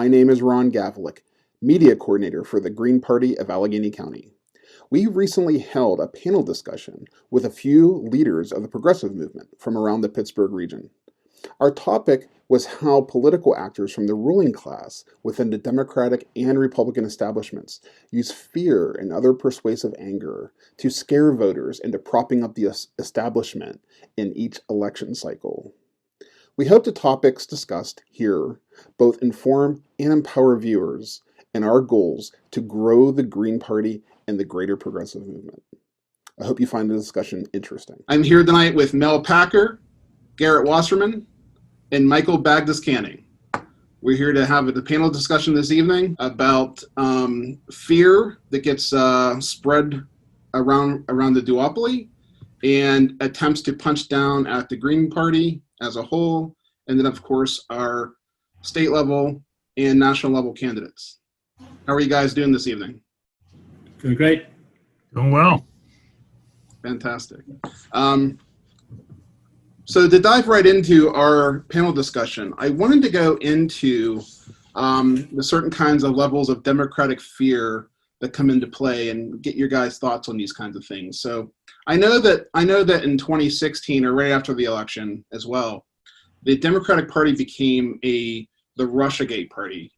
My name is Ron Gavalik, Media Coordinator for the Green Party of Allegheny County. We recently held a panel discussion with a few leaders of the progressive movement from around the Pittsburgh region. Our topic was how political actors from the ruling class within the Democratic and Republican establishments use fear and other persuasive anger to scare voters into propping up the establishment in each election cycle. We hope the topics discussed here both inform and empower viewers in our goals to grow the Green Party and the greater progressive movement. I hope you find the discussion interesting. I'm here tonight with Mel Packer, Garret Wassermann, and Michael Bagdes-Canning. We're here to have a panel discussion this evening about fear that gets spread around the duopoly and attempts to punch down at the Green Party as a whole, and then of course our state level and national level candidates. How are you guys doing this evening? Doing great. Doing well. Fantastic. So to dive right into our panel discussion, I wanted to go into the certain kinds of levels of democratic fear that come into play and get your guys' thoughts on these kinds of things. So I know that in 2016 or right after the election as well, the Democratic Party became the Russiagate Party.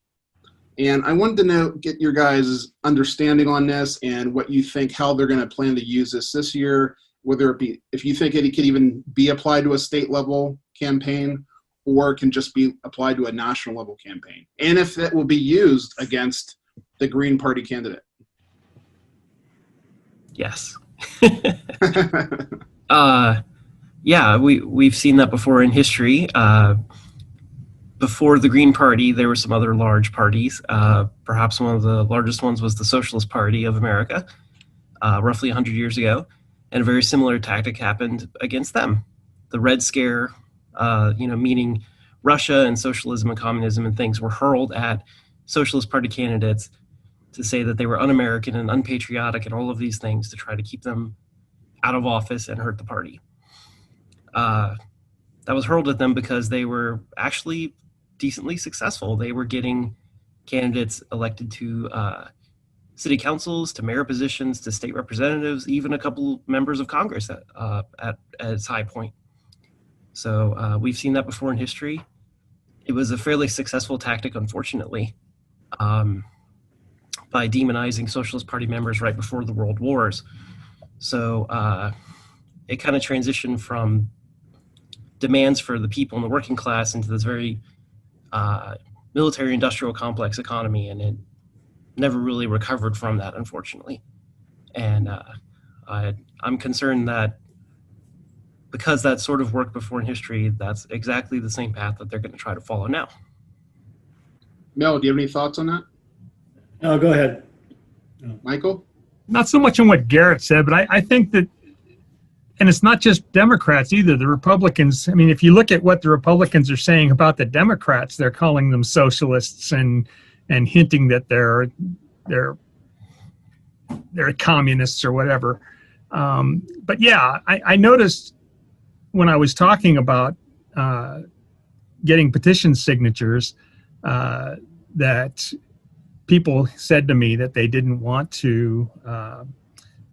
And I wanted to get your guys' understanding on this and what you think, how they're going to plan to use this year, whether it be, if you think it could even be applied to a state level campaign or it can just be applied to a national level campaign, and if it will be used against the Green Party candidate. Yes. Yeah, we've seen that before in history. Before the Green Party, there were some other large parties. Perhaps one of the largest ones was the Socialist Party of America, roughly 100 years ago. And a very similar tactic happened against them. The Red Scare, meaning Russia and socialism and communism and things were hurled at Socialist Party candidates to say that they were un-American and unpatriotic and all of these things to try to keep them out of office and hurt the party. That was hurled at them because they were actually decently successful. They were getting candidates elected to city councils, to mayor positions, to state representatives, even a couple members of Congress at its high point. So we've seen that before in history. It was a fairly successful tactic, unfortunately, by demonizing Socialist Party members right before the World Wars. So it kind of transitioned from demands for the people in the working class into this very military industrial complex economy, and it never really recovered from that, unfortunately. And I'm concerned that because that sort of worked before in history, that's exactly the same path that they're going to try to follow now. Mel, do you have any thoughts on that? No, go ahead. Michael? Not so much on what Garret said, but I think that, and it's not just Democrats either, the Republicans. I mean, if you look at what the Republicans are saying about the Democrats, they're calling them socialists and hinting that they're communists or whatever. But yeah, I noticed when I was talking about getting petition signatures that people said to me that they didn't want to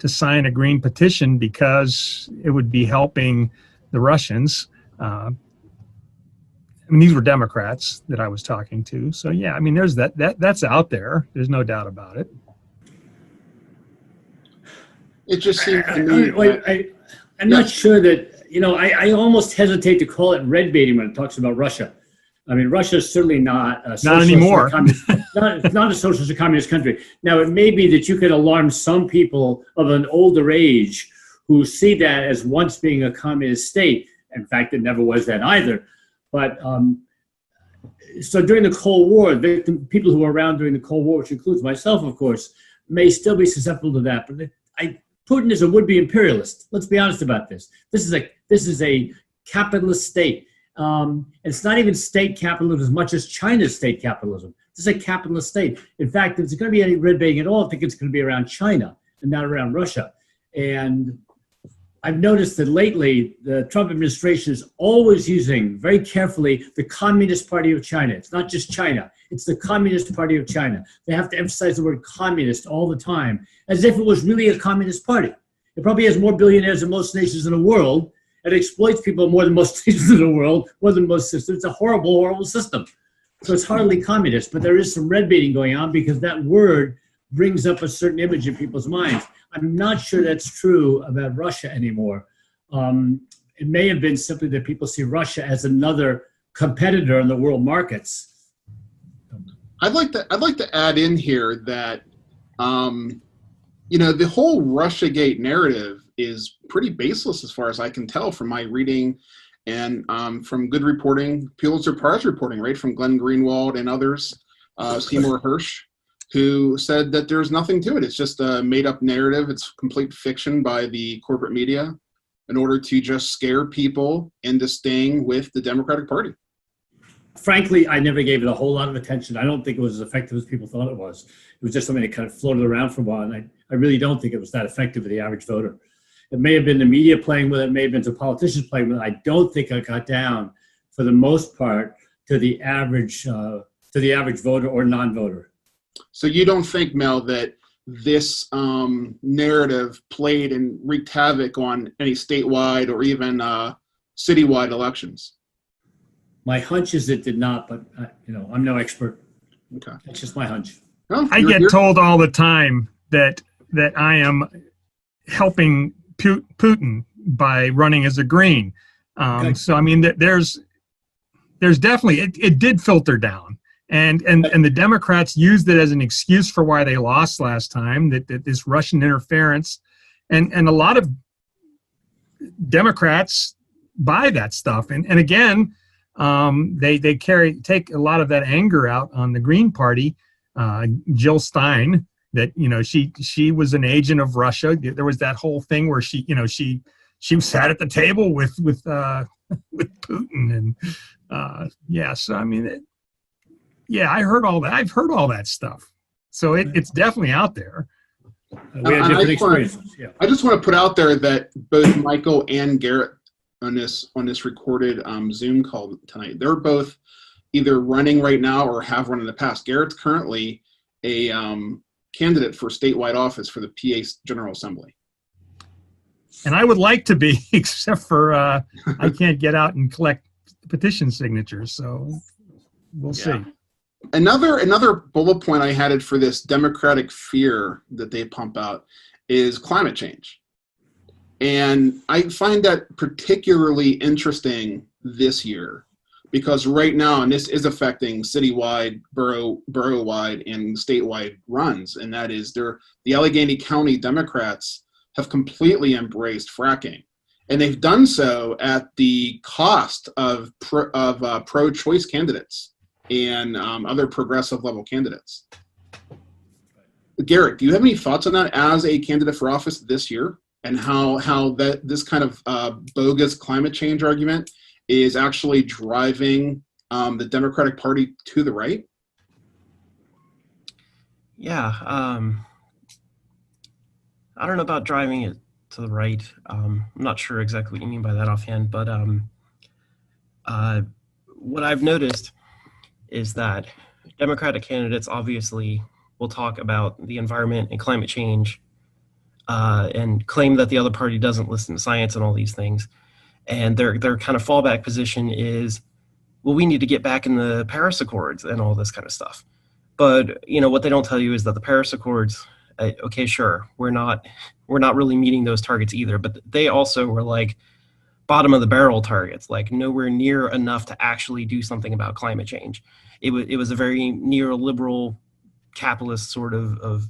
sign a green petition because it would be helping the Russians. I mean, these were Democrats that I was talking to. So yeah, I mean, there's that's out there. There's no doubt about it. It just seems to me. I'm not sure that, I almost hesitate to call it red baiting when it talks about Russia. I mean, Russia is certainly not a not anymore. not a socialist or communist country. Now, it may be that you could alarm some people of an older age who see that as once being a communist state. In fact, it never was that either. But so during the Cold War, the people who were around during the Cold War, which includes myself, of course, may still be susceptible to that. But Putin is a would-be imperialist. Let's be honest about this. This is a capitalist state. It's not even state capitalism as much as China's state capitalism. This is a capitalist state. In fact, if there's going to be any red baiting at all, I think it's going to be around China and not around Russia. And I've noticed that lately the Trump administration is always using very carefully the Communist Party of China. It's not just China. It's the Communist Party of China. They have to emphasize the word communist all the time, as if it was really a communist party. It probably has more billionaires than most nations in the world. It exploits people more than most nations in the world, more than most systems. It's a horrible, horrible system. So it's hardly communist, but there is some red baiting going on because that word brings up a certain image in people's minds. I'm not sure that's true about Russia anymore. It may have been simply that people see Russia as another competitor in the world markets. I'd like to add in here that the whole Russiagate narrative is pretty baseless as far as I can tell from my reading and from good reporting, Pulitzer Prize reporting, right, from Glenn Greenwald and others, Seymour Hersh, who said that there's nothing to it. It's just a made-up narrative. It's complete fiction by the corporate media in order to just scare people into staying with the Democratic Party. Frankly, I never gave it a whole lot of attention. I don't think it was as effective as people thought it was. It was just something that kind of floated around for a while, and I really don't think it was that effective for the average voter. It may have been the media playing with it, it may have been some politicians playing with it. I don't think it got down, for the most part, to the average voter or non-voter. So you don't think, Mel, that this narrative played and wreaked havoc on any statewide or even citywide elections? My hunch is it did not, but I'm no expert. Okay, it's just my hunch. Well, I get told all the time that I am helping Putin by running as a Green. Okay. So I mean, there's definitely it did filter down, and the Democrats used it as an excuse for why they lost last time. That this Russian interference, and a lot of Democrats buy that stuff, and again. They take a lot of that anger out on the Green Party. Jill Stein, that she was an agent of Russia. There was that whole thing where she sat at the table with Putin, and so I mean, I heard all that. I've heard all that stuff. So it's definitely out there. We had different experiences. Yeah. I just want to put out there that both Michael and Garret on this recorded Zoom call tonight, they're both either running right now or have run in the past. Garrett's currently a candidate for statewide office for the PA General Assembly. And I would like to be, except for I can't get out and collect petition signatures, so we'll see. Another bullet point I had for this Democratic fear that they pump out is climate change. And I find that particularly interesting this year because right now, and this is affecting citywide, borough-wide, and statewide runs, and that is the Allegheny County Democrats have completely embraced fracking. And they've done so at the cost of pro-choice candidates and other progressive level candidates. Garret, do you have any thoughts on that as a candidate for office this year? And how this kind of bogus climate change argument is actually driving the Democratic Party to the right? Yeah, I don't know about driving it to the right. I'm not sure exactly what you mean by that offhand, but what I've noticed is that Democratic candidates obviously will talk about the environment and climate change and claim that the other party doesn't listen to science and all these things. And their kind of fallback position is, well, we need to get back in the Paris Accords and all this kind of stuff. But what they don't tell you is that the Paris Accords, okay, sure, we're not really meeting those targets either. But they also were like bottom of the barrel targets, like nowhere near enough to actually do something about climate change. It was a very neoliberal capitalist sort of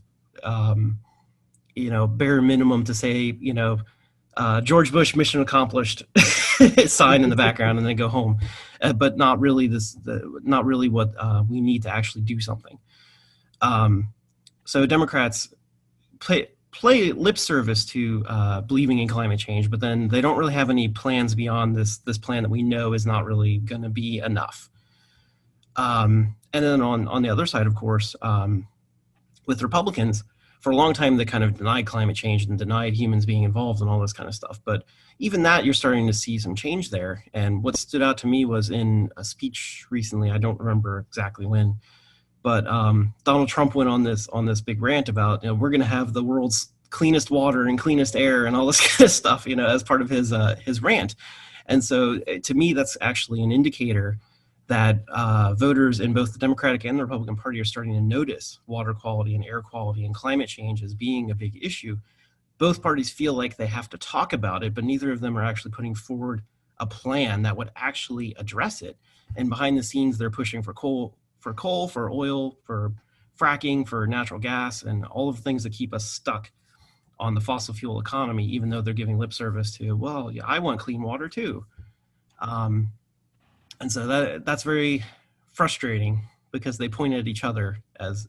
bare minimum to say, George Bush mission accomplished sign in the background and then go home, but not really what we need to actually do something. So Democrats play lip service to believing in climate change, but then they don't really have any plans beyond this plan that we know is not really going to be enough. And then on the other side, of course, with Republicans, for a long time, they kind of denied climate change and denied humans being involved and all this kind of stuff. But even that, you're starting to see some change there. And what stood out to me was in a speech recently, I don't remember exactly when, But Donald Trump went on this big rant about, we're going to have the world's cleanest water and cleanest air and all this kind of stuff, as part of his rant. And so to me, that's actually an indicator that voters in both the Democratic and the Republican Party are starting to notice water quality and air quality and climate change as being a big issue. Both parties feel like they have to talk about it, but neither of them are actually putting forward a plan that would actually address it. And behind the scenes, they're pushing for coal, for oil, for fracking, for natural gas, and all of the things that keep us stuck on the fossil fuel economy, even though they're giving lip service to, well, yeah, I want clean water too. And so that's very frustrating because they point at each other as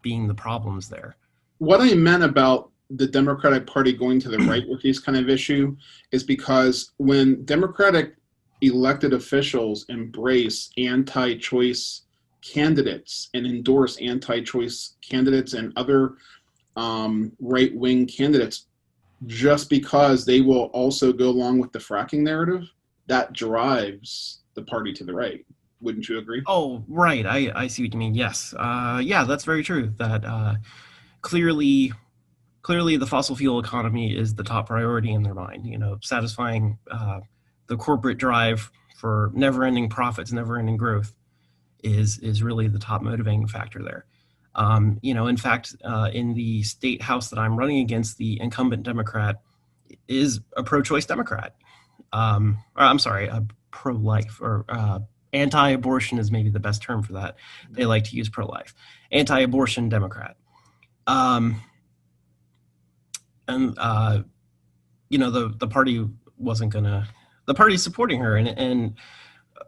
being the problems there. What I meant about the Democratic Party going to the right with these kind of issue is because when Democratic elected officials embrace anti-choice candidates and endorse anti-choice candidates and other right-wing candidates just because they will also go along with the fracking narrative, that drives the party to the right. Wouldn't you agree? Oh, right. I see what you mean. Yes. Yeah, that's very true. That clearly the fossil fuel economy is the top priority in their mind. Satisfying the corporate drive for never-ending profits, never-ending growth is really the top motivating factor there. In fact, in the state house that I'm running against, the incumbent Democrat is a pro-choice Democrat. I'm sorry, a pro-life, or anti-abortion is maybe the best term for that. They like to use pro-life. Anti-abortion Democrat. The party wasn't gonna. The party's supporting her, and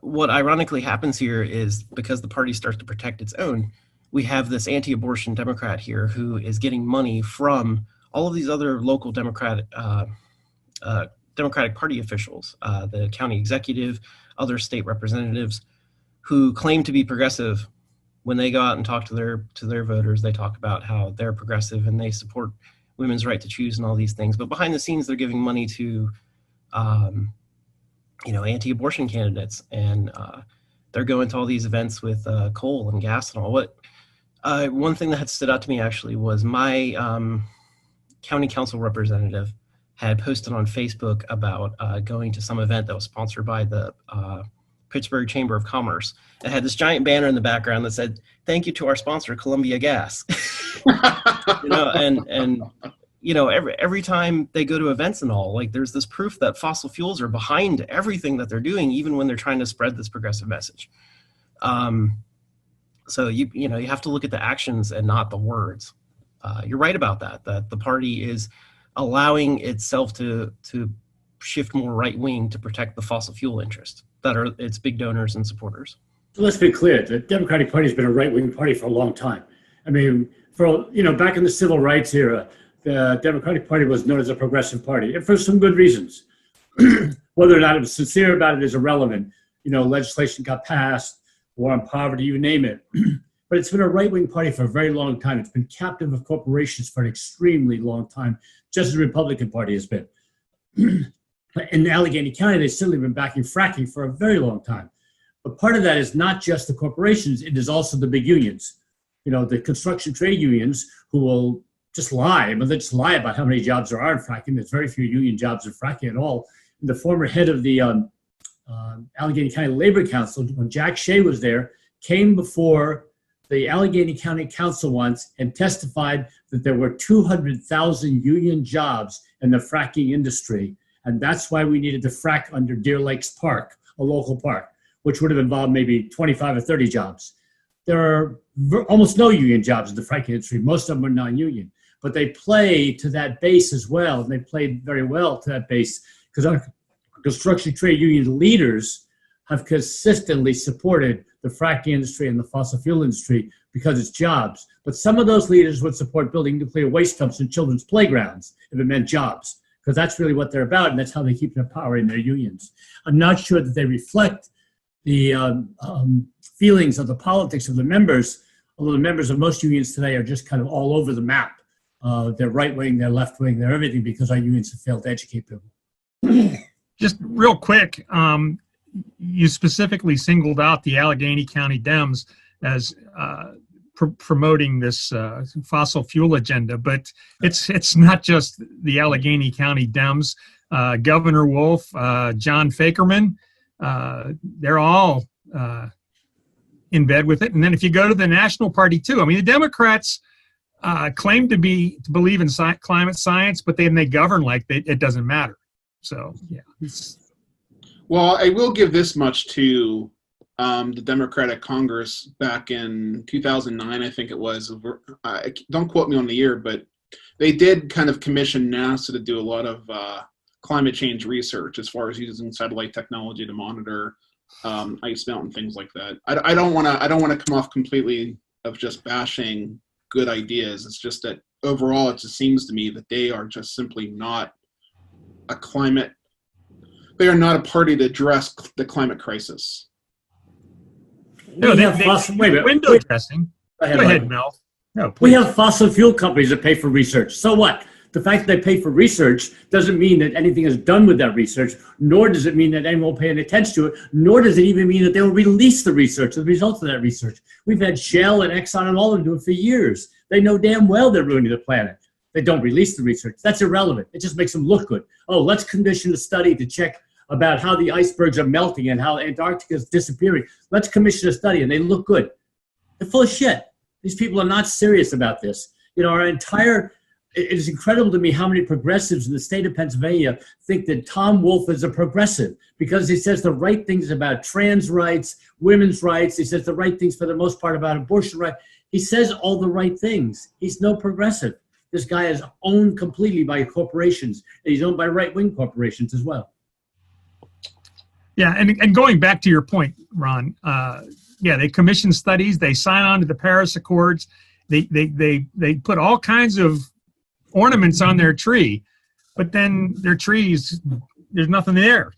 what ironically happens here is because the party starts to protect its own, we have this anti-abortion Democrat here who is getting money from all of these other local Democratic Party officials, the county executive, other state representatives, who claim to be progressive. When they go out and talk to their voters, they talk about how they're progressive and they support women's right to choose and all these things. But behind the scenes, they're giving money to, anti-abortion candidates, and they're going to all these events with coal and gas and all. One thing that had stood out to me actually was my county council representative had posted on Facebook about going to some event that was sponsored by the Pittsburgh Chamber of Commerce. It had this giant banner in the background that said, "Thank you to our sponsor, Columbia Gas." Every time they go to events and all, like, there's this proof that fossil fuels are behind everything that they're doing, even when they're trying to spread this progressive message. So you have to look at the actions and not the words. You're right about that the party is allowing itself to shift more right wing to protect the fossil fuel interest that are its big donors and supporters. So let's be clear: the Democratic Party has been a right wing party for a long time. I mean, back in the civil rights era, the Democratic Party was known as a progressive party, and for some good reasons. Whether or not it was sincere about it is irrelevant. Legislation got passed, war on poverty, you name it. But it's been a right-wing party for a very long time. It's been captive of corporations for an extremely long time, just as the Republican Party has been. In Allegheny County, they've certainly been backing fracking for a very long time. But part of that is not just the corporations, it is also the big unions. The construction trade unions, who will just lie, but they just lie about how many jobs there are in fracking. There's very few union jobs in fracking at all. And the former head of the Allegheny County Labor Council, when Jack Shea was there, came before the Allegheny County Council once and testified that there were 200,000 union jobs in the fracking industry. And that's why we needed to frack under Deer Lakes Park, a local park, which would have involved maybe 25 or 30 jobs. There are almost no union jobs in the fracking industry. Most of them are non-union. But they play to that base as well. And they played very well to that base because our construction trade union leaders have consistently supported the fracking industry and the fossil fuel industry because it's jobs. But some of those leaders would support building nuclear waste dumps in children's playgrounds if it meant jobs, because that's really what they're about, and that's how they keep their power in their unions. I'm not sure that they reflect the feelings of the politics of the members, although the members of most unions today are just kind of all over the map. They're right-wing, they're left-wing, they're everything because our unions have failed to educate people. Just real quick, you specifically singled out the Allegheny County Dems as promoting this fossil fuel agenda, but it's not just the Allegheny County Dems. Governor Wolf, John Fakerman, they're all in bed with it. And then if you go to the national party too, I mean, the Democrats claim to believe in climate science, but then they govern like it doesn't matter. So yeah. Well, I will give this much to the Democratic Congress back in 2009, I think it was. Don't quote me on the year, but they did kind of commission NASA to do a lot of climate change research as far as using satellite technology to monitor ice melt and things like that. I don't want to come off completely of just bashing good ideas. It's just that overall, it just seems to me that they are just simply not a climate. They are not a party to address the climate crisis. No, wait a minute. Window dressing. Go ahead, Mel. No, please. We have fossil fuel companies that pay for research. So what? The fact that they pay for research doesn't mean that anything is done with that research, nor does it mean that anyone will pay any attention to it, nor does it even mean that they will release the research, the results of that research. We've had Shell and Exxon and all of them do it for years. They know damn well they're ruining the planet. They don't release the research. That's irrelevant. It just makes them look good. Oh, let's commission a study to check about how the icebergs are melting and how Antarctica is disappearing. Let's commission a study, and they look good. They're full of shit. These people are not serious about this. You know, it is incredible to me how many progressives in the state of Pennsylvania think that Tom Wolf is a progressive because he says the right things about trans rights, women's rights. He says the right things for the most part about abortion rights. He says all the right things. He's no progressive. This guy is owned completely by corporations, and he's owned by right-wing corporations as well. Yeah, and going back to your point, Ron, they commission studies, they sign on to the Paris Accords, they put all kinds of ornaments on their tree, but then their trees, there's nothing there.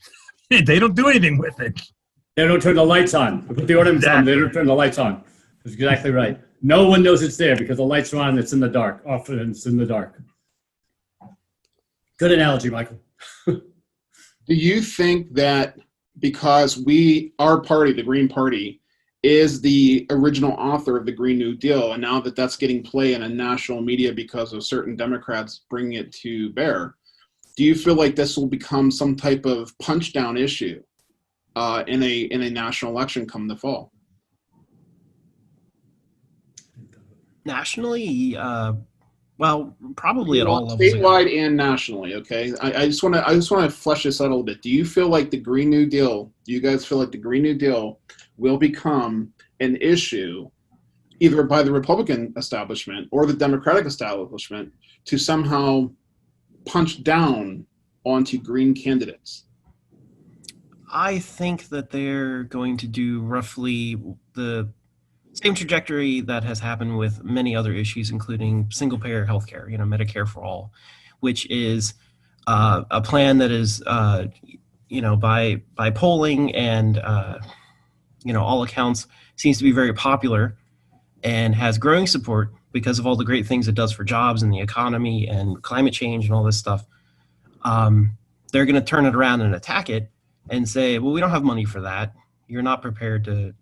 They don't do anything with it. They don't turn the lights on. They put the ornaments on, they don't turn the lights on. That's exactly right. No one knows it's there because the lights are on and it's in the dark. Often it's in the dark. Good analogy, Michael. Do you think that because our party, the Green Party, is the original author of the Green New Deal, and now that that's getting play in a national media because of certain Democrats bringing it to bear, do you feel like this will become some type of punch-down issue in a national election come the fall? Nationally, well, probably at all levels. Statewide and nationally, okay? I just want to flesh this out a little bit. Do you feel like the Green New Deal, do you guys feel like the Green New Deal will become an issue either by the Republican establishment or the Democratic establishment to somehow punch down onto green candidates? I think that they're going to do roughly the same trajectory that has happened with many other issues, including single-payer healthcare, Medicare for all, which is a plan that is, by polling and, all accounts, seems to be very popular and has growing support because of all the great things it does for jobs and the economy and climate change and all this stuff. They're going to turn it around and attack it and say, well, we don't have money for that. You're not prepared to,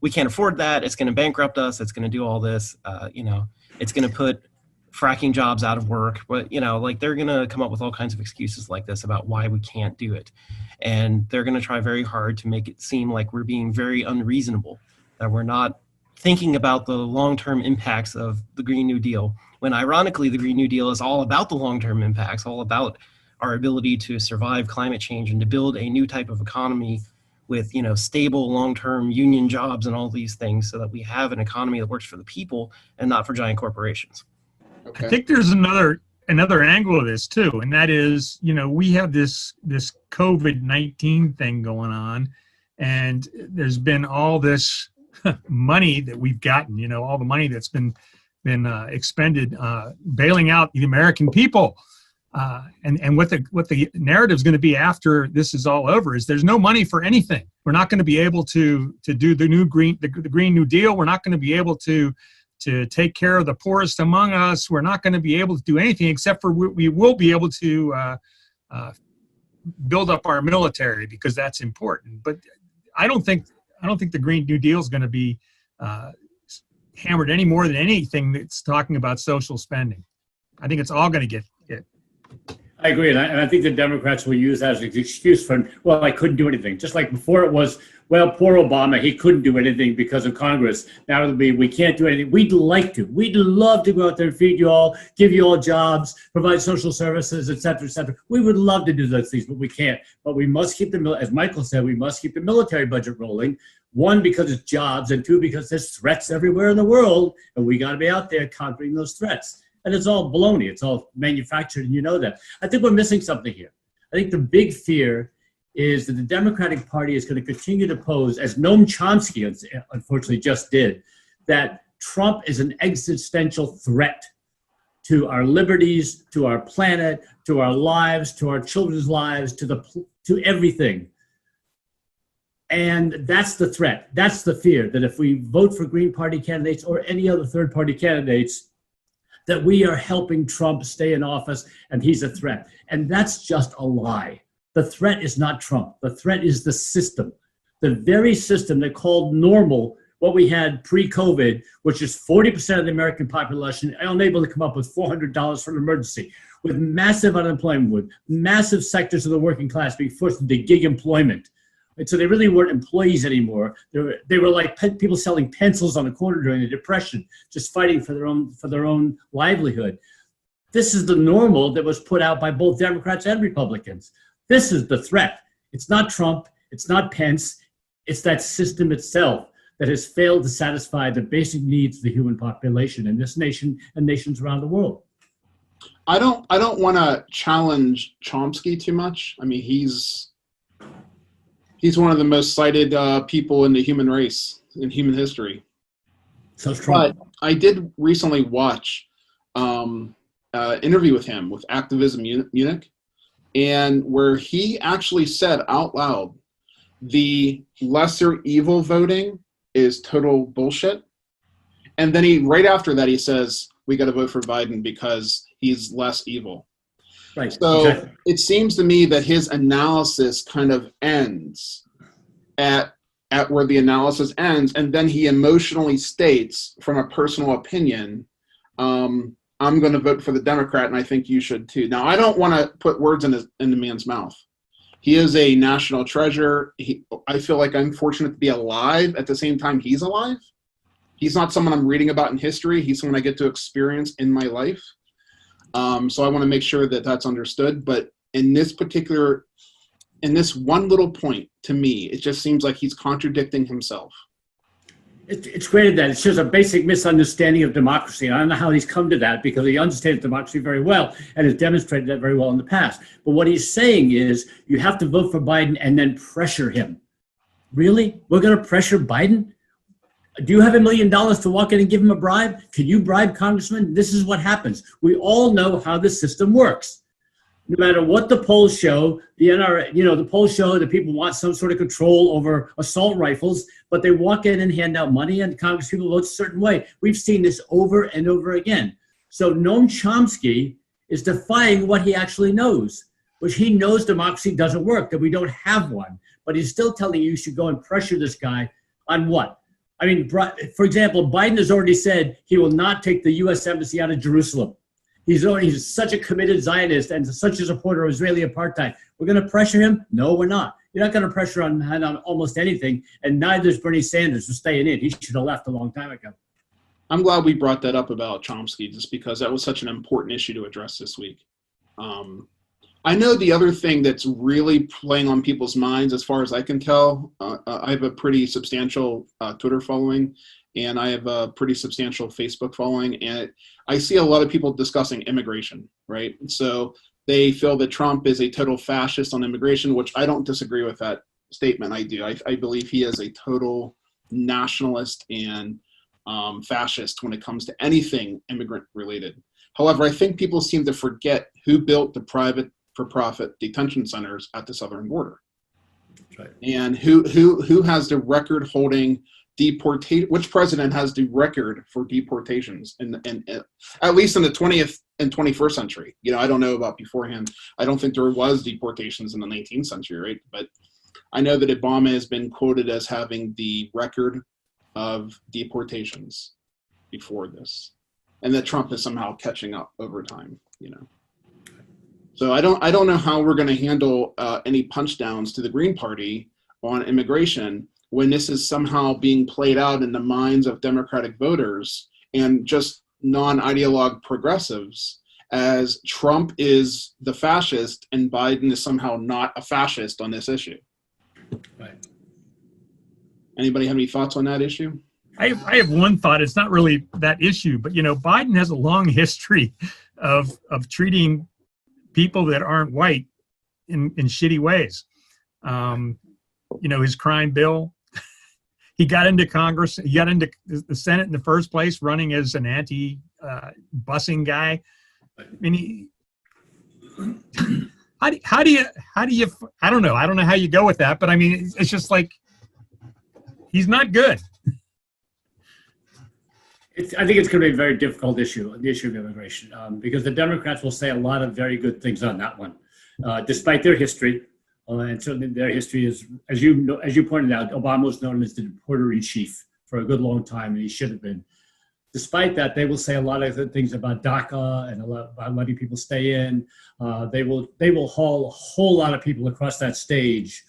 we can't afford that. It's going to bankrupt us. It's going to do all this. It's going to put fracking jobs out of work. But, they're going to come up with all kinds of excuses like this about why we can't do it. And they're going to try very hard to make it seem like we're being very unreasonable, that we're not thinking about the long-term impacts of the Green New Deal, when ironically, the Green New Deal is all about the long-term impacts, all about our ability to survive climate change and to build a new type of economy with, stable long-term union jobs and all these things so that we have an economy that works for the people and not for giant corporations. Okay. I think there's another angle of this too, and that is, we have this COVID-19 thing going on, and there's been all this money that we've gotten, all the money that's been expended bailing out the American people. And what the narrative is going to be after this is all over is there's no money for anything. We're not going to be able to do the Green New Deal. We're not going to be able to take care of the poorest among us. We're not going to be able to do anything except for we will be able to build up our military because that's important. But I don't think I don't think the Green New Deal is going to be hammered any more than anything that's talking about social spending. I think it's all going to get hit. I agree, and I think the Democrats will use that as an excuse for, well, I couldn't do anything. Just like before it was, well, poor Obama, he couldn't do anything because of Congress. Now it'll be, we can't do anything. We'd like to. We'd love to go out there and feed you all, give you all jobs, provide social services, et cetera, et cetera. We would love to do those things, but we can't. But we must keep as Michael said, we must keep the military budget rolling. One, because it's jobs, and two, because there's threats everywhere in the world, and we got to be out there countering those threats. And it's all baloney. It's all manufactured, and you know that. I think we're missing something here. I think the big fear is that the Democratic Party is going to continue to pose, as Noam Chomsky unfortunately just did, that Trump is an existential threat to our liberties, to our planet, to our lives, to our children's lives, to everything. And that's the threat. That's the fear, that if we vote for Green Party candidates or any other third-party candidates, that we are helping Trump stay in office and he's a threat. And that's just a lie. The threat is not Trump. The threat is the system. The very system that called normal what we had pre-COVID, which is 40% of the American population unable to come up with $400 for an emergency, with massive unemployment, with massive sectors of the working class being forced into gig employment. And so they really weren't employees anymore. They were like people selling pencils on the corner during the Depression, just fighting for their own livelihood. This is the normal that was put out by both Democrats and Republicans. This is the threat. It's not Trump. It's not Pence. It's that system itself that has failed to satisfy the basic needs of the human population in this nation and nations around the world. I don't want to challenge Chomsky too much. I mean, he's one of the most cited people in the human race, in human history. So Trump. But I did recently watch an interview with him with Activism Munich, and where he actually said out loud, the lesser evil voting is total bullshit. And then right after that, he says, we got to vote for Biden because he's less evil. Right. So exactly. It seems to me that his analysis kind of ends at where the analysis ends, and then he emotionally states, from a personal opinion, I'm going to vote for the Democrat, and I think you should too. Now, I don't want to put words in the man's mouth. He is a national treasure. I feel like I'm fortunate to be alive at the same time he's alive. He's not someone I'm reading about in history. He's someone I get to experience in my life. So I want to make sure that that's understood. But in this one little point, to me, it just seems like he's contradicting himself. It's great that it shows a basic misunderstanding of democracy. And I don't know how he's come to that, because he understands democracy very well and has demonstrated that very well in the past. But what he's saying is you have to vote for Biden and then pressure him. Really? We're going to pressure Biden? Do you have $1 million to walk in and give him a bribe? Can you bribe Congressman? This is what happens. We all know how the system works. No matter what the polls show, the NRA, the polls show that people want some sort of control over assault rifles, but they walk in and hand out money, and Congress people vote a certain way. We've seen this over and over again. So Noam Chomsky is defying what he actually knows, which he knows democracy doesn't work, that we don't have one. But he's still telling you should go and pressure this guy on what? I mean, for example, Biden has already said he will not take the U.S. Embassy out of Jerusalem. He's such a committed Zionist and such a supporter of Israeli apartheid. We're going to pressure him? No, we're not. You're not going to pressure on almost anything, and neither is Bernie Sanders for staying in. He should have left a long time ago. I'm glad we brought that up about Chomsky, just because that was such an important issue to address this week. I know the other thing that's really playing on people's minds, as far as I can tell, I have a pretty substantial Twitter following, and I have a pretty substantial Facebook following, and I see a lot of people discussing immigration, right? So they feel that Trump is a total fascist on immigration, which I don't disagree with that statement. I do. I believe he is a total nationalist and fascist when it comes to anything immigrant related. However, I think people seem to forget who built the private for-profit detention centers at the southern border. Right. And who has the record holding deportation? Which president has the record for deportations in at least in the 20th and 21st century? I don't know about beforehand. I don't think there was deportations in the 19th century, right? But I know that Obama has been quoted as having the record of deportations before this, and that Trump is somehow catching up over time, So I don't know how we're going to handle any punch downs to the Green Party on immigration when this is somehow being played out in the minds of Democratic voters and just non-ideologue progressives as Trump is the fascist and Biden is somehow not a fascist on this issue. Right. Anybody have any thoughts on that issue? I have one thought. It's not really that issue, but Biden has a long history of treating people that aren't white in shitty ways. His crime bill. He got into Congress. He got into the Senate in the first place, running as an anti-busing guy. I mean, how do you? I don't know. I don't know how you go with that, but I mean, it's just like he's not good. I think it's going to be a very difficult issue, the issue of immigration, because the Democrats will say a lot of very good things on that one, despite their history. And certainly their history is, as you pointed out, Obama was known as the deporter-in-chief for a good long time, and he should have been. Despite that, they will say a lot of things about DACA and about letting people stay in. They will haul a whole lot of people across that stage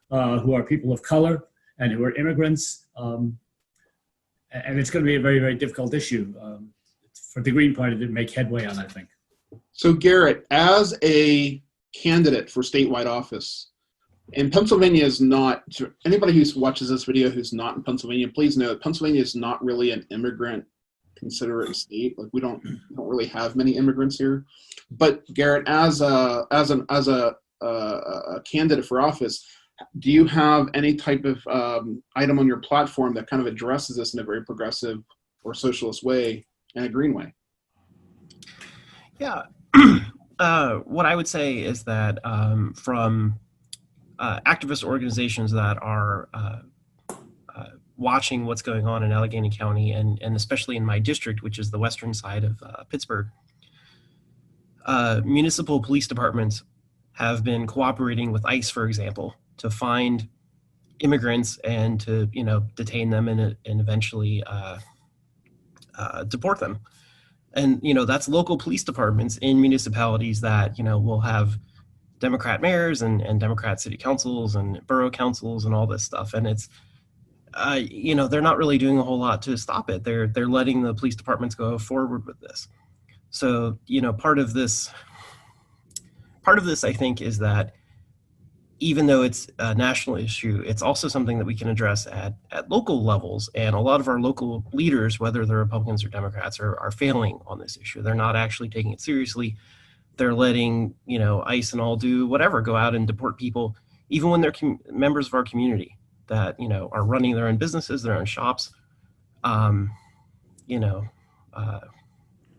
who are people of color and who are immigrants. And it's going to be a very, very difficult issue for the Green Party to make headway on, I think. So Garret, as a candidate for statewide office, and Pennsylvania is not, anybody who watches this video who's not in Pennsylvania, please know that Pennsylvania is not really an immigrant considerate state. Like we don't really have many immigrants here. But Garret, as a candidate for office, do you have any type of item on your platform that kind of addresses this in a very progressive or socialist way and a green way? Yeah. What I would say is that from activist organizations that are watching what's going on in Allegheny County and especially in my district, which is the western side of Pittsburgh, municipal police departments have been cooperating with ICE, for example, to find immigrants and to detain them and eventually deport them. And that's local police departments in municipalities that will have Democrat mayors and Democrat city councils and borough councils and all this stuff. And it's they're not really doing a whole lot to stop it. They're letting the police departments go forward with this. So part of this I think is that even though it's a national issue, it's also something that we can address at local levels. And a lot of our local leaders, whether they're Republicans or Democrats, are failing on this issue. They're not actually taking it seriously. They're letting, ICE and all do whatever, go out and deport people, even when they're members of our community that, are running their own businesses, their own shops,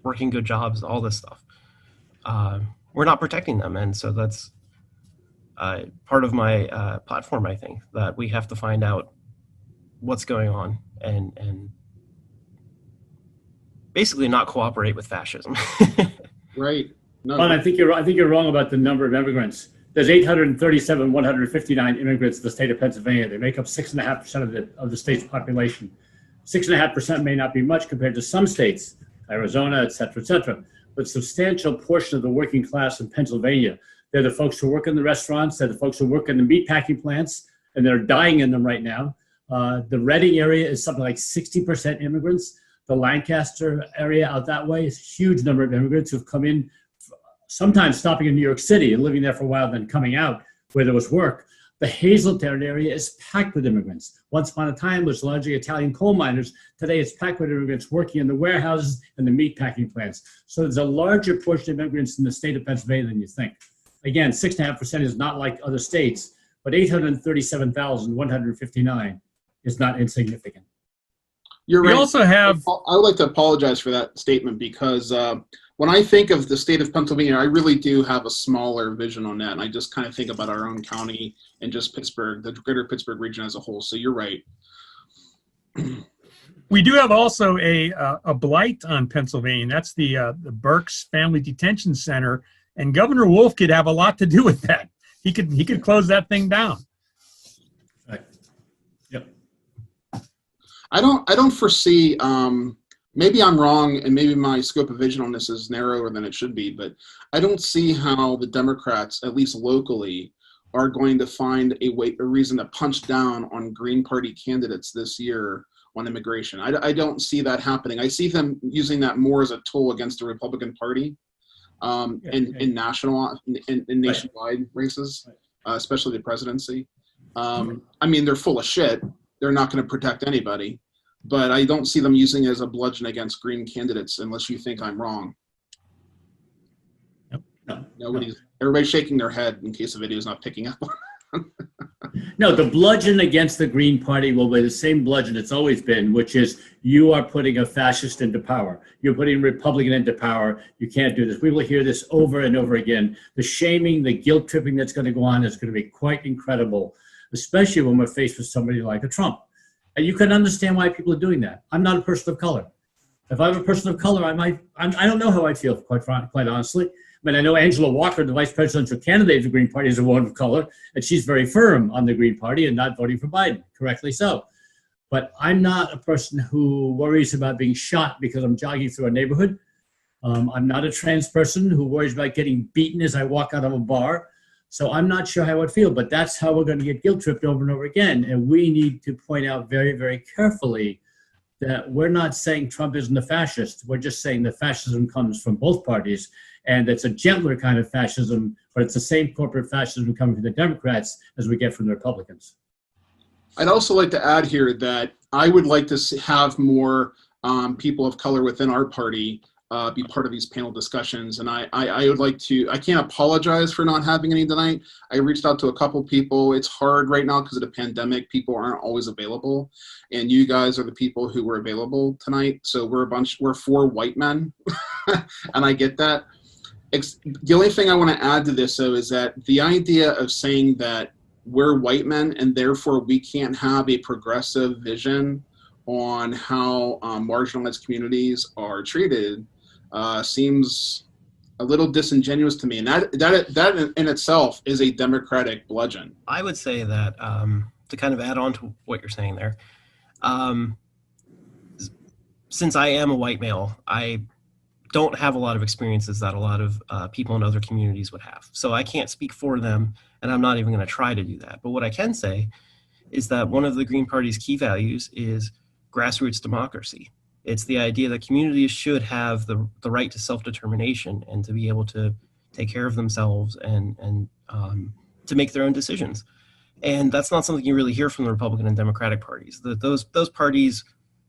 working good jobs, all this stuff. We're not protecting them. And so that's part of my platform, I think, that we have to find out what's going on and basically not cooperate with fascism. Right. No. Well, I think you're wrong about the number of immigrants. There's 837,159 immigrants in the state of Pennsylvania. They make up 6.5% of the state's population. 6.5% may not be much compared to some states, Arizona, et cetera, but a substantial portion of the working class in Pennsylvania. They're the folks who work in the restaurants. They're the folks who work in the meat packing plants, and they're dying in them right now. The Reading area is something like 60% immigrants. The Lancaster area out that way is a huge number of immigrants who've come in, sometimes stopping in New York City and living there for a while, then coming out where there was work. The Hazletown area is packed with immigrants. Once upon a time, it was largely Italian coal miners. Today, it's packed with immigrants working in the warehouses and the meat packing plants. So there's a larger portion of immigrants in the state of Pennsylvania than you think. Again, 6.5% is not like other states, but 837,159 is not insignificant. You're right. We also have. I would like to apologize for that statement because when I think of the state of Pennsylvania, I really do have a smaller vision on that. And I just kind of think about our own county and just Pittsburgh, the greater Pittsburgh region as a whole. So you're right. We do have also a blight on Pennsylvania. And that's the Berks Family Detention Center. And Governor Wolf could have a lot to do with that. He could close that thing down. I don't foresee. Maybe I'm wrong, and maybe my scope of vision on this is narrower than it should be. But I don't see how the Democrats, at least locally, are going to find a reason to punch down on Green Party candidates this year on immigration. I don't see that happening. I see them using that more as a tool against the Republican Party in nationwide races, especially the presidency. I mean, they're full of shit. They're not going to protect anybody, but I don't see them using it as a bludgeon against Green candidates unless you think I'm wrong. Everybody's shaking their head in case the video is not picking up. No, the bludgeon against the Green Party will be the same bludgeon it's always been, which is you are putting a fascist into power. You're putting a Republican into power. You can't do this. We will hear this over and over again. The shaming, the guilt tripping that's going to go on is going to be quite incredible, especially when we're faced with somebody like a Trump. And you can understand why people are doing that. I'm not a person of color. If I'm a person of color, I don't know how I'd feel, quite honestly. I mean, I know Angela Walker, the vice presidential candidate of the Green Party, is a woman of color, and she's very firm on the Green Party and not voting for Biden, correctly so. But I'm not a person who worries about being shot because I'm jogging through a neighborhood. I'm not a trans person who worries about getting beaten as I walk out of a bar. So I'm not sure how I'd feel, but that's how we're going to get guilt tripped over and over again. And we need to point out very, very carefully that we're not saying Trump isn't a fascist. We're just saying that fascism comes from both parties. And it's a gentler kind of fascism, but it's the same corporate fascism coming from the Democrats as we get from the Republicans. I'd also like to add here that I would like to have more people of color within our party be part of these panel discussions. And I would like to, I can't apologize for not having any tonight. I reached out to a couple people. It's hard right now because of the pandemic. People aren't always available. And you guys are the people who were available tonight. So we're 4 white men. And I get that. The only thing I want to add to this, though, is that the idea of saying that we're white men and therefore we can't have a progressive vision on how marginalized communities are treated seems a little disingenuous to me. And that in itself is a Democratic bludgeon. I would say that, to kind of add on to what you're saying there, since I am a white male, I don't have a lot of experiences that a lot of people in other communities would have. So I can't speak for them, and I'm not even going to try to do that. But what I can say is that one of the Green Party's key values is grassroots democracy. It's the idea that communities should have the right to self-determination and to be able to take care of themselves and to make their own decisions. And that's not something you really hear from the Republican and Democratic parties. Those parties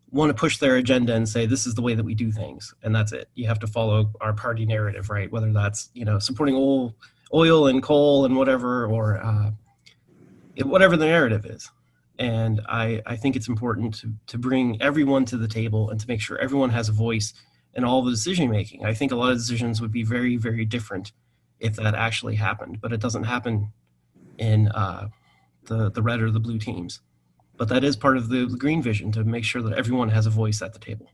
want to push their agenda and say, this is the way that we do things. And that's it. You have to follow our party narrative, right? Whether that's, supporting oil and coal and whatever, or whatever the narrative is. And I think it's important to bring everyone to the table and to make sure everyone has a voice in all the decision making. I think a lot of decisions would be very, very different if that actually happened, but it doesn't happen in the red or the blue teams. But that is part of the green vision, to make sure that everyone has a voice at the table.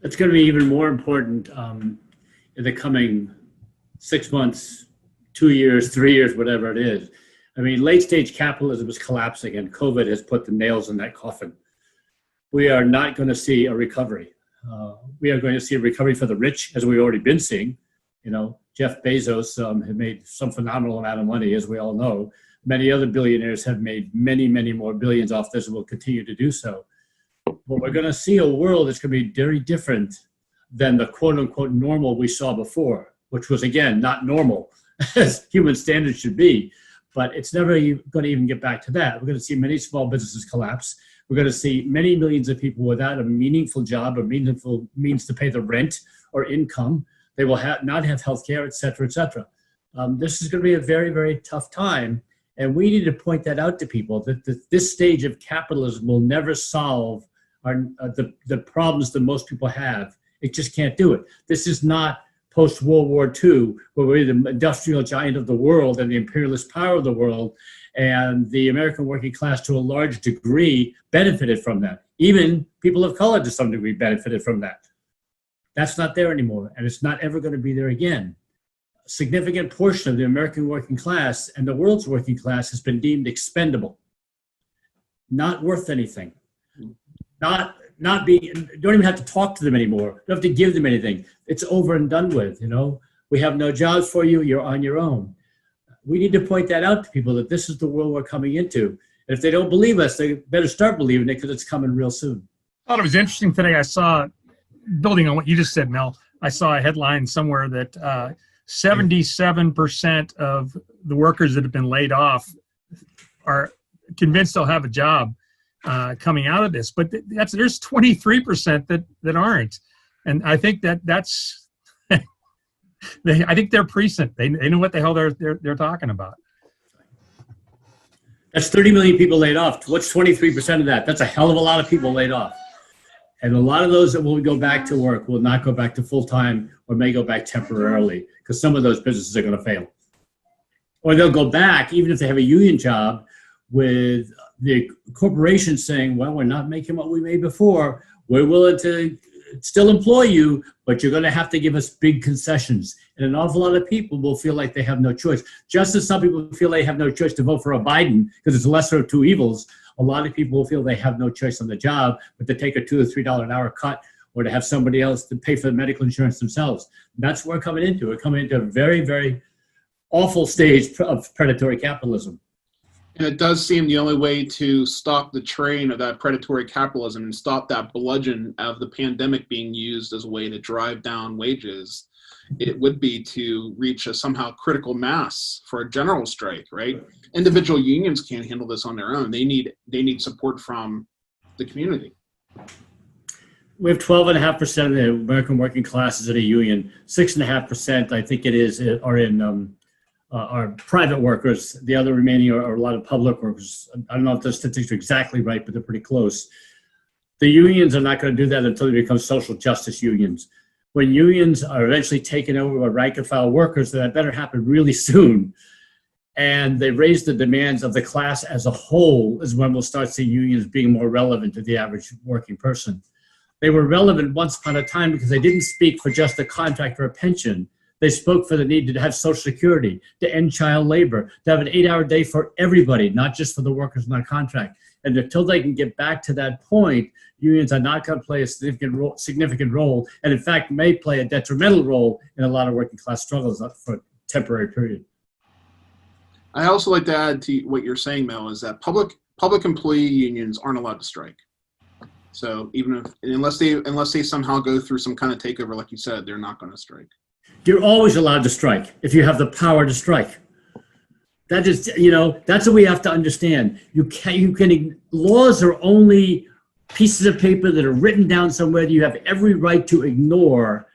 It's going to be even more important in the coming 6 months, 2 years, 3 years, whatever it is. I mean, late stage capitalism is collapsing and COVID has put the nails in that coffin. We are not going to see a recovery. We are going to see a recovery for the rich, as we've already been seeing. Jeff Bezos has made some phenomenal amount of money, as we all know. Many other billionaires have made many, many more billions off this and will continue to do so. But we're going to see a world that's going to be very different than the quote unquote normal we saw before, which was, again, not normal as human standards should be. But it's never going to even get back to that. We're going to see many small businesses collapse. We're going to see many millions of people without a meaningful job or meaningful means to pay the rent or income. They will not have health care, et cetera, et cetera. This is going to be a very, very tough time. And we need to point that out to people, that this stage of capitalism will never solve the problems that most people have. It just can't do it. This is not post-World War II, where we're the industrial giant of the world and the imperialist power of the world, and the American working class to a large degree benefited from that. Even people of color to some degree benefited from that. That's not there anymore, and it's not ever going to be there again. A significant portion of the American working class and the world's working class has been deemed expendable. not worth anything. Not be, don't even have to talk to them anymore. Don't have to give them anything. It's over and done with, you know. We have no jobs for you. You're on your own. We need to point that out to people, that this is the world we're coming into. And if they don't believe us, they better start believing it, because it's coming real soon. I thought it was interesting today. I saw, building on what you just said, Mel, I saw a headline somewhere that 77% of the workers that have been laid off are convinced they'll have a job coming out of this, but there's 23% that aren't, and I think that's I think they're prescient. They know what the hell they're talking about. That's 30 million people laid off. What's 23% of that? That's a hell of a lot of people laid off, and a lot of those that will go back to work will not go back to full time, or may go back temporarily, because some of those businesses are going to fail, or they'll go back even if they have a union job, with the corporation saying, well, we're not making what we made before. We're willing to still employ you, but you're going to have to give us big concessions. And an awful lot of people will feel like they have no choice. Just as some people feel they have no choice to vote for a Biden because it's the lesser of two evils, a lot of people will feel they have no choice on the job but to take a $2 or $3 an hour cut, or to have somebody else to pay for the medical insurance themselves. That's what we're coming into. We're coming into a very, very awful stage of predatory capitalism. And it does seem the only way to stop the train of that predatory capitalism and stop that bludgeon of the pandemic being used as a way to drive down wages, it would be to reach a somehow critical mass for a general strike, right? Individual unions can't handle this on their own. They need support from the community. We have 12.5% of the American working class is in a union. 6.5%, I think it is, are in are private workers. The other remaining are a lot of public workers. I don't know if the statistics are exactly right, but they're pretty close. The unions are not going to do that until they become social justice unions. When unions are eventually taken over by rank and file workers, that better happen really soon, and they raise the demands of the class as a whole, is when we'll start seeing unions being more relevant to the average working person. They were relevant once upon a time because they didn't speak for just a contract or a pension. They spoke for the need to have Social Security, to end child labor, to have an 8-hour day for everybody, not just for the workers on contract. And until they can get back to that point, unions are not going to play a significant role, and in fact may play a detrimental role in a lot of working class struggles for a temporary period. I also like to add to what you're saying, Mel, is that public employee unions aren't allowed to strike. So unless they somehow go through some kind of takeover, like you said, they're not going to strike. You're always allowed to strike if you have the power to strike. That is, that's what we have to understand. Laws are only pieces of paper that are written down somewhere that you have every right to ignore.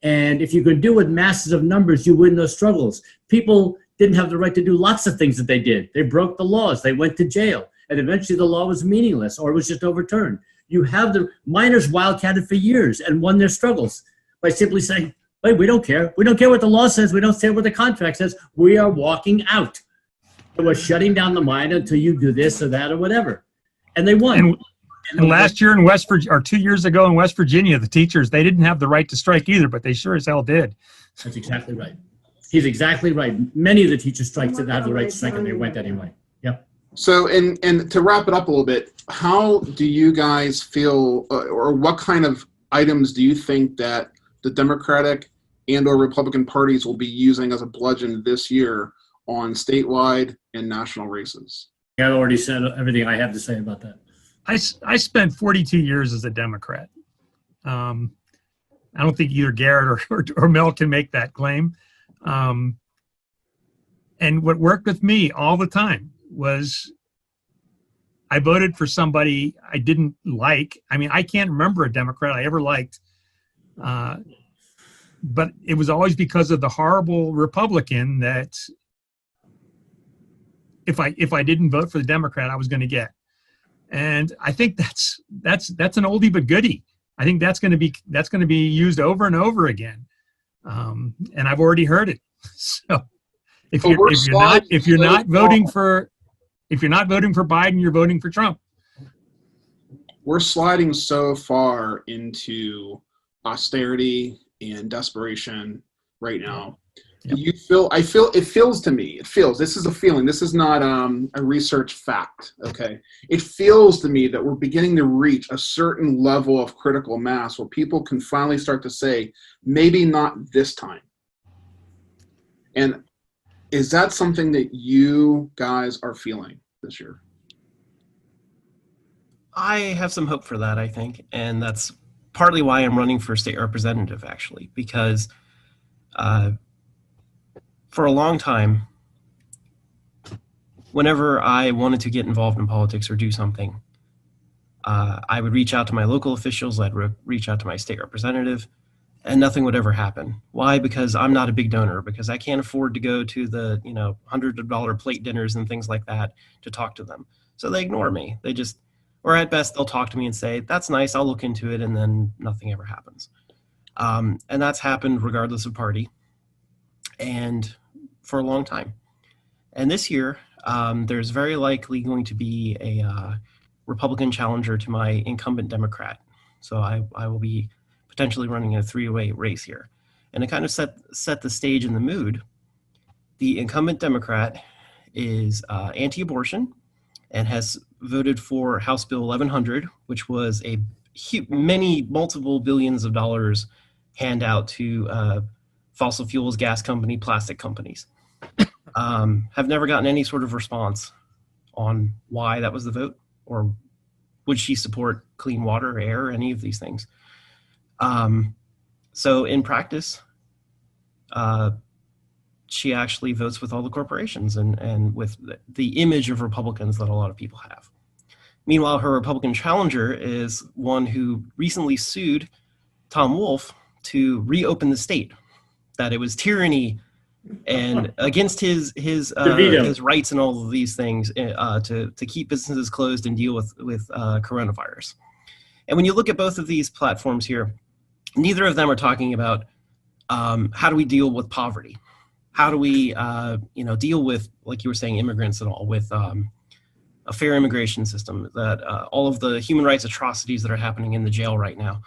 And if you can do it in masses of numbers, you win those struggles. People didn't have the right to do lots of things that they did. They broke the laws. They went to jail. And eventually the law was meaningless, or it was just overturned. You have the miners wildcatted for years and won their struggles by simply saying, hey, we don't care. We don't care what the law says. We don't care what the contract says. We are walking out. And we're shutting down the mine until you do this or that or whatever. And they won. And last year in West Virginia, or 2 years ago in West Virginia, the teachers, they didn't have the right to strike either, but they sure as hell did. That's exactly right. He's exactly right. Many of the teacher strikes didn't have the right to strike, and they went anyway. Yep. So, and to wrap it up a little bit, how do you guys feel, or what kind of items do you think that the Democratic and or Republican parties will be using as a bludgeon this year on statewide and national races? I already said everything I have to say about that. I spent 42 years as a Democrat. I don't think either Garret or Mel can make that claim. And what worked with me all the time was I voted for somebody I didn't like. I mean, I can't remember a Democrat I ever liked. But it was always because of the horrible Republican that if I didn't vote for the Democrat, I was going to get. And I think that's an oldie but goodie. I think that's going to be used over and over again. And I've already heard it. So if you're not voting for Biden, you're voting for Trump. We're sliding so far into austerity and desperation right now. Yep. It feels to me, this is a feeling, this is not a research fact, okay? It feels to me that we're beginning to reach a certain level of critical mass where people can finally start to say, maybe not this time. And is that something that you guys are feeling this year? I have some hope for that, I think, and that's partly why I'm running for state representative, actually, because for a long time, whenever I wanted to get involved in politics or do something, I would reach out to my local officials, I'd reach out to my state representative, and nothing would ever happen. Why? Because I'm not a big donor, because I can't afford to go to the, $100 plate dinners and things like that to talk to them. So they ignore me. They just, or at best, they'll talk to me and say, that's nice, I'll look into it, and then nothing ever happens. And that's happened regardless of party, and for a long time. And this year, there's very likely going to be a Republican challenger to my incumbent Democrat. So I will be potentially running a three-way race here. And to kind of set the stage and the mood, the incumbent Democrat is anti-abortion and has voted for House Bill 1100, which was a multiple billions of dollars handout to fossil fuels, gas company, plastic companies. Have never gotten any sort of response on why that was the vote, or would she support clean water, air, any of these things. So in practice, she actually votes with all the corporations and with the image of Republicans that a lot of people have. Meanwhile, her Republican challenger is one who recently sued Tom Wolfe to reopen the state, that it was tyranny and against his rights and all of these things to keep businesses closed and deal with coronavirus. And when you look at both of these platforms here, neither of them are talking about how do we deal with poverty, how do we deal with, like you were saying, immigrants and all, with a fair immigration system, that all of the human rights atrocities that are happening in the jail right now.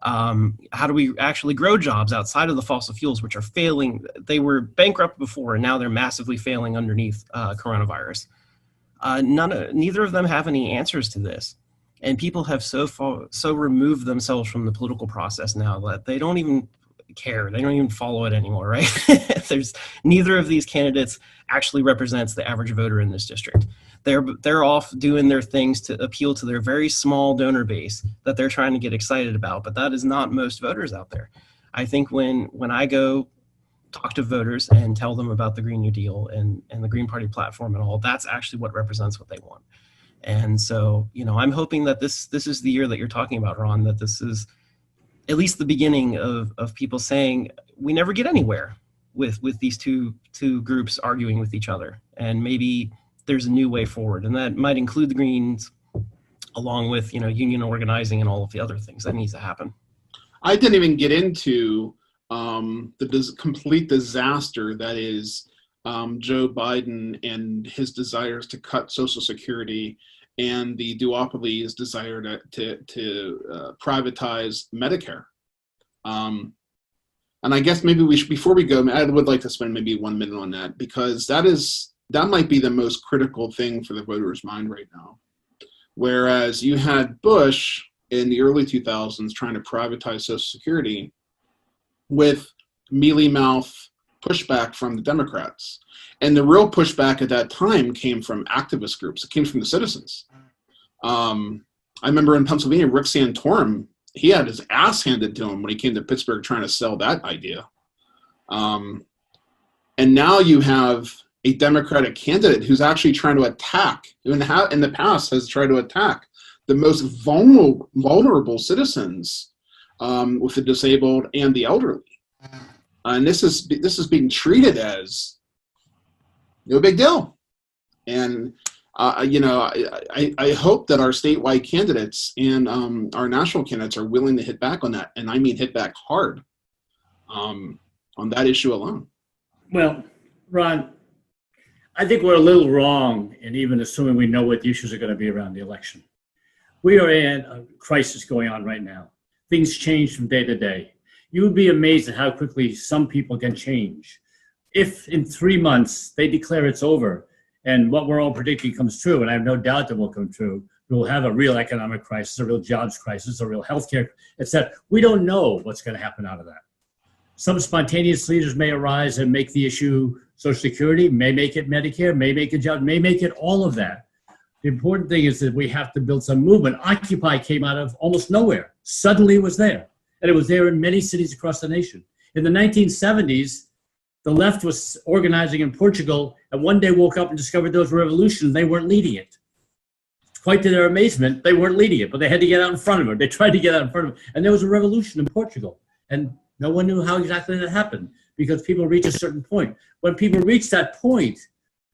How do we actually grow jobs outside of the fossil fuels, which are failing? They were bankrupt before, and now they're massively failing underneath coronavirus. Neither of them have any answers to this, and people have so removed themselves from the political process now that they don't even care. They don't even follow it anymore, right? Neither of these candidates actually represents the average voter in this district. They're off doing their things to appeal to their very small donor base that they're trying to get excited about, but that is not most voters out there. I think when I go talk to voters and tell them about the Green New Deal and the Green Party platform and all, that's actually what represents what they want. And so, I'm hoping that this is the year that you're talking about, Ron, that this is at least the beginning of people saying we never get anywhere with these two groups arguing with each other, and maybe there's a new way forward, and that might include the Greens, along with union organizing and all of the other things that needs to happen. I didn't even get into the complete disaster that is Joe Biden and his desires to cut Social Security, and the duopoly's desire to privatize Medicare. And I guess maybe we should, before we go, I would like to spend maybe 1 minute on that, because that might be the most critical thing for the voter's mind right now. Whereas you had Bush in the early 2000s trying to privatize Social Security with mealy-mouth pushback from the Democrats. And the real pushback at that time came from activist groups. It came from the citizens. I remember in Pennsylvania, Rick Santorum, he had his ass handed to him when he came to Pittsburgh trying to sell that idea. And now you have a Democratic candidate who's actually trying to attack, in the past has tried to attack the most vulnerable citizens, with the disabled and the elderly. And this is being treated as no big deal. And I hope that our statewide candidates and our national candidates are willing to hit back on that, and I mean hit back hard on that issue alone. Well, Ron, I think we're a little wrong in even assuming we know what the issues are going to be around the election. We are in a crisis going on right now. Things change from day to day. You would be amazed at how quickly some people can change. if in 3 months they declare it's over and what we're all predicting comes true, and I have no doubt that will come true, we'll have a real economic crisis, a real jobs crisis, a real healthcare, etc. We don't know what's going to happen out of that. Some spontaneous leaders may arise and make the issue Social Security, may make it Medicare, may make it job, may make it all of that. The important thing is that we have to build some movement. Occupy came out of almost nowhere. Suddenly it was there. And it was there in many cities across the nation. In the 1970s, the left was organizing in Portugal and one day woke up and discovered there was a revolution. They weren't leading it. Quite to their amazement, they weren't leading it, but they had to get out in front of it. They tried to get out in front of it. And there was a revolution in Portugal. And no one knew how exactly that happened because people reach a certain point. When people reach that point,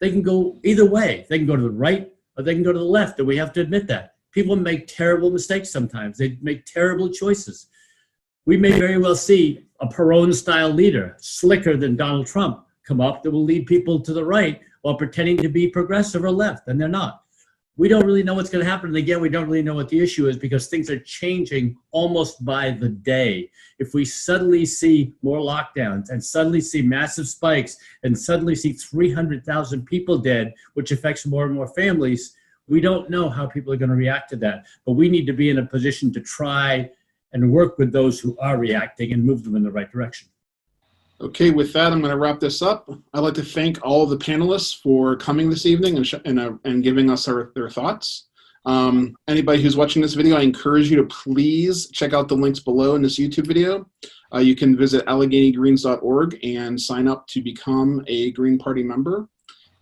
they can go either way. They can go to the right or they can go to the left, and we have to admit that. People make terrible mistakes sometimes. They make terrible choices. We may very well see a Perón-style leader, slicker than Donald Trump, come up that will lead people to the right while pretending to be progressive or left, and they're not. We don't really know what's going to happen. And again, we don't really know what the issue is because things are changing almost by the day. If we suddenly see more lockdowns and suddenly see massive spikes and suddenly see 300,000 people dead, which affects more and more families, we don't know how people are going to react to that. But we need to be in a position to try and work with those who are reacting and move them in the right direction. Okay, with that, I'm going to wrap this up. I'd like to thank all of the panelists for coming this evening and giving us their thoughts. Anybody who's watching this video, I encourage you to please check out the links below in this YouTube video. You can visit AlleghenyGreens.org and sign up to become a Green Party member.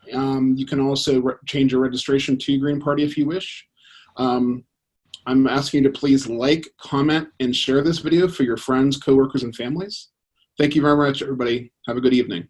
You can also change your registration to Green Party if you wish. I'm asking you to please like, comment, and share this video for your friends, coworkers, and families. Thank you very much, everybody. Have a good evening.